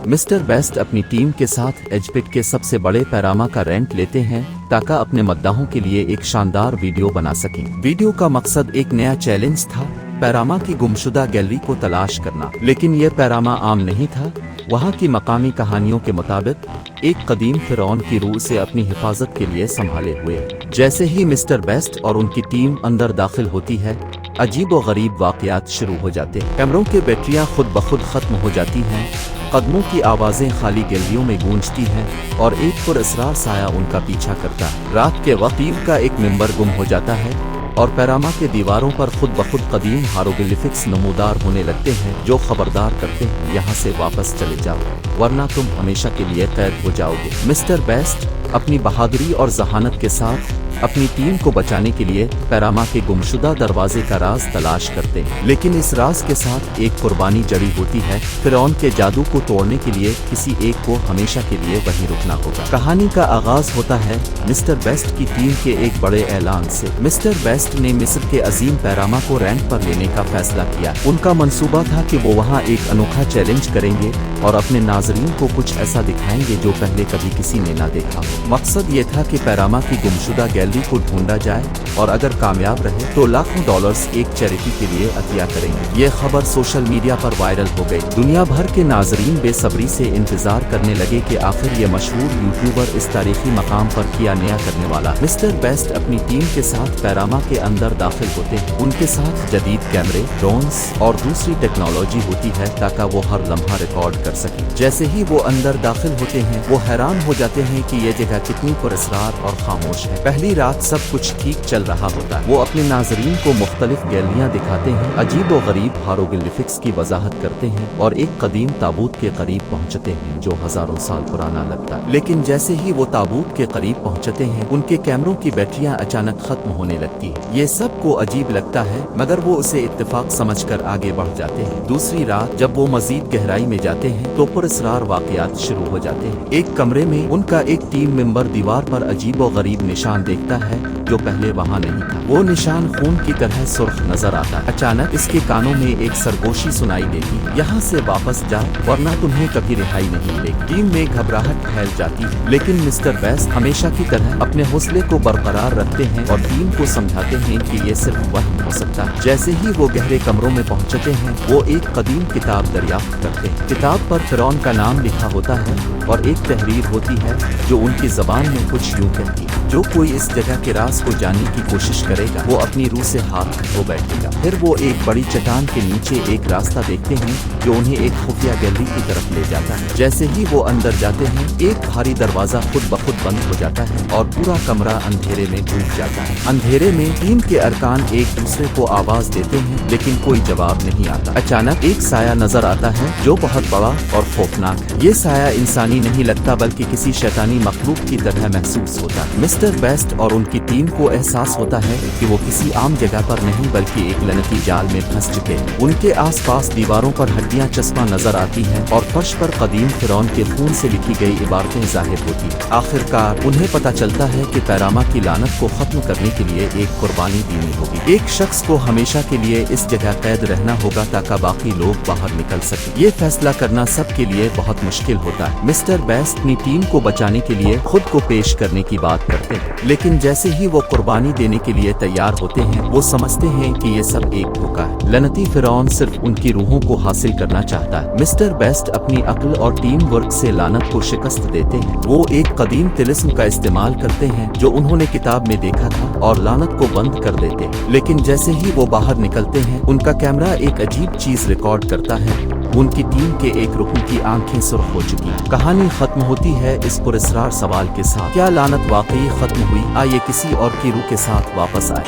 Mister best अपनी team के साथ एजपिट के सबसे बड़े पैरामा का रेंट लेते हैं ताकि अपने मद्दाहों के लिए एक शानदार वीडियो बना सकें। वीडियो का मकसद एक नया चैलेंज था, पैरामा की गुमशुदा गैलरी को तलाश करना। लेकिन यह पैरामा आम नहीं था। वहाँ की मकामी कहानियों के मुताबिक एक कदीम फिरौन की रूह से अपनी हिफाजत के लिए संभाले हुए। जैसे ही मिस्टर बेस्ट और उनकी टीम अंदर दाखिल होती है, अजीब व गरीब वाकयात शुरू हो जाते हैं। कैमरों की बैटरियां खुद ब खुद खत्म हो जाती हैं, कदमों की आवाजें खाली गैलरियों में गूंजती हैं और एक पुरअसरार साया उनका पीछा करता है। रात के वक्त टीम का एक मेंबर गुम हो जाता है और पैरामा के दीवारों पर खुद ब खुद कदीम हायरोग्लिफिक्स नमूदार होने लगते हैं जो खबरदार करते हैं, यहाँ से वापस चले जाओ वरना तुम हमेशा के लिए कैद हो जाओगे। मिस्टर बेस्ट अपनी बहादुरी और जहानत के साथ अपनी टीम को बचाने के लिए पैरामा के गुमशुदा दरवाजे का राज तलाश करते हैं। लेकिन इस राज के साथ एक कुर्बानी जड़ी होती है। फिरौन के जादू को तोड़ने के लिए किसी एक को हमेशा के लिए वहीं रुकना होगा। कहानी का आगाज होता है मिस्टर बेस्ट की टीम के एक बड़े ऐलान से। मिस्टर बेस्ट ने मिस्र के अजीम पैरामा को रेंट पर लेने का फैसला किया। उनका मंसूबा था कि वो वहाँ एक अनोखा चैलेंज करेंगे और अपने नाजरीन को कुछ ऐसा दिखाएंगे जो पहले कभी किसी ने ना देखा। मकसद ये था कि पैरामा की गुमशुदा गैलरी को ढूंढा जाए और अगर कामयाब रहे तो लाखों डॉलर्स एक चैरिटी के लिए अतिया करेंगे। ये खबर सोशल मीडिया पर वायरल हो गई। दुनिया भर के नाजरीन बेसब्री से इंतजार करने लगे कि आखिर ये मशहूर यूट्यूबर इस तारीखी मकाम पर क्या नया करने वाला। मिस्टर बेस्ट अपनी टीम के साथ पैरामा के अंदर दाखिल होते हैं। उनके साथ जदीद कैमरे, ड्रोन्स और दूसरी टेक्नोलॉजी होती है ताकि वो हर लम्हा रिकॉर्ड कर सके। जैसे ही वो अंदर दाखिल होते हैं वो हैरान हो जाते हैं कि ये जगह कितनी पुरअसरार और खामोश है। पहली रात सब कुछ ठीक चल रहा होता है। वो अपने नाजरीन को मुख्तलिफ गैलरियां दिखाते हैं, अजीब व गरीब हायरोग्लिफिक्स की वजाहत करते हैं और एक कदीम ताबूत के करीब पहुंचते हैं जो हजारों साल पुराना लगता है। लेकिन जैसे ही वो ताबूत के करीब पहुंचते हैं उनके कैमरों की बैटरियां अचानक खत्म होने लगती है। ये सबको अजीब लगता है मगर वो उसे इत्तेफाक समझकर आगे बढ़ जाते हैं। दूसरी रात जब वो मजीद गहराई में जाते हैं तो पुरअसरार वाकयात शुरू हो जाते हैं। एक कमरे में उनका एक टीम मेंबर दीवार पर अजीब व गरीब निशान देखता है जो पहले वहाँ नहीं था। वो निशान खून की तरह सुर्ख नजर आता है। अचानक इसके कानों में एक सरगोशी सुनाई देती, यहाँ से वापस जाओ वरना तुम्हें कभी रिहाई नहीं मिलेगी। टीम में घबराहट फैल जाती है लेकिन मिस्टर बेस्ट हमेशा की तरह अपने हौसले को बरकरार रखते हैं और टीम को समझाते हैं कि ये सिर्फ वهم हो सकता है। जैसे ही वो गहरे कमरों में पहुंचते हैं वो एक कदीम किताब दरियाफ्त करते हैं। किताब पर फिरौन का नाम लिखा होता है और एक तहरीर होती है जो उनकी जबान में कुछ यूं कहती है, जो कोई इस जगह के राज को जानने की कोशिश करेगा वो अपनी रूह से हाथ धो बैठेगा। फिर वो एक बड़ी चट्टान के नीचे एक रास्ता देखते हैं जो उन्हें एक खुफिया गैलरी की तरफ ले जाता है। जैसे ही वो अंदर जाते हैं एक भारी दरवाजा खुद ब खुद बंद हो जाता है और पूरा कमरा अंधेरे में डूब जाता है। अंधेरे में टीम के अरकान एक दूसरे को आवाज देते हैं लेकिन कोई जवाब नहीं आता। अचानक एक साया नजर आता है जो बहुत बड़ा और खौफनाक है। ये साया इंसानी नहीं लगता बल्कि किसी शैतानी मखलूक की तरह महसूस होता है। मिस्टर बेस्ट और उनकी टीम को एहसास होता है कि वो किसी आम जगह पर नहीं बल्कि एक लनती जाल में फंस चुके हैं। उनके आसपास दीवारों पर हड्डियां चस्पा नजर आती हैं और फर्श पर कदीम फिरौन के खून से लिखी गई इबारतें जाहिर होती हैं। आखिरकार उन्हें पता चलता है कि पैरामा की लानत को खत्म करने के लिए एक कुर्बानी देनी होगी। एक शख्स को हमेशा के लिए इस जगह कैद रहना होगा ताकि बाकी लोग बाहर निकल सकें। ये फैसला करना सबके लिए बहुत मुश्किल होता है। मिस्टर बेस्ट अपनी टीम को बचाने के लिए खुद को पेश करने की बात करते हैं लेकिन जैसे ही वो कुर्बानी देने के लिए तैयार होते हैं वो समझते हैं कि ये सब एक धोखा है। लनती फिरौन सिर्फ उनकी रूहों को हासिल करना चाहता है। मिस्टर बेस्ट अपनी अक्ल और टीम वर्क से लानत को शिकस्त देते हैं। वो एक कदीम तिलिस्म का इस्तेमाल करते हैं जो उन्होंने किताब में देखा था और लानत को बंद कर देते हैं। लेकिन जैसे ही वो बाहर निकलते हैं उनका कैमरा एक अजीब चीज रिकॉर्ड करता है। उनकी टीम के एक रुकन की आंखें सुर्ख हो चुकी हैं। कहानी खत्म होती है इस पुरअसरार सवाल के साथ, क्या लानत वाकई खत्म हुई? आइए किसी और की रूह के साथ वापस आए।